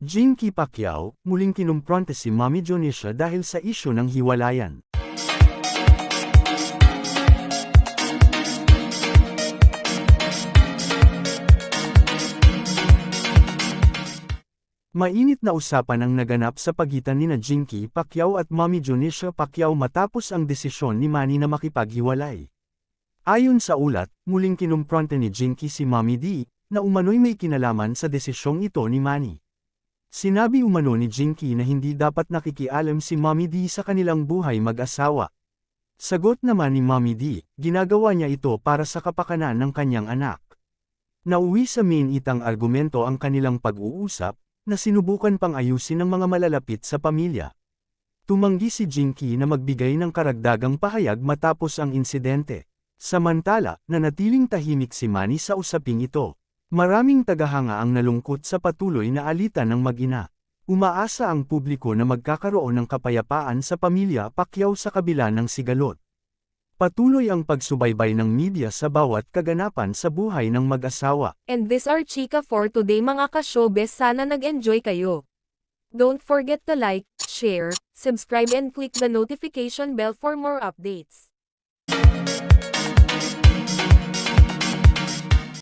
Jinky Pacquiao, muling kinumpronte si Mommy Jonisha dahil sa isyu ng hiwalayan. Mainit na usapan ang naganap sa pagitan nina Jinky Pacquiao at Mommy Jonisha Pacquiao matapos ang desisyon ni Manny na makipaghiwalay. Ayon sa ulat, muling kinumpronte ni Jinky si Mommy D, na umano'y may kinalaman sa desisyong ito ni Manny. Sinabi umano ni Jinky na hindi dapat nakikialam si Mommy D sa kanilang buhay mag-asawa. Sagot naman ni Mommy D, ginagawa niya ito para sa kapakanan ng kanyang anak. Nauwi sa mainitang argumento ang kanilang pag-uusap, na sinubukan pang ayusin ng mga malalapit sa pamilya. Tumanggi si Jinky na magbigay ng karagdagang pahayag matapos ang insidente. Samantala, nanatiling tahimik si Manny sa usaping ito. Maraming tagahanga ang nalungkot sa patuloy na alitan ng mag-ina. Umaasa ang publiko na magkakaroon ng kapayapaan sa pamilya Pacquiao sa kabila ng sigalot. Patuloy ang pagsubaybay ng media sa bawat kaganapan sa buhay ng mag-asawa. And this are chika for today mga ka-showbiz, sana nag-enjoy kayo. Don't forget to like, share, subscribe and click the notification bell for more updates.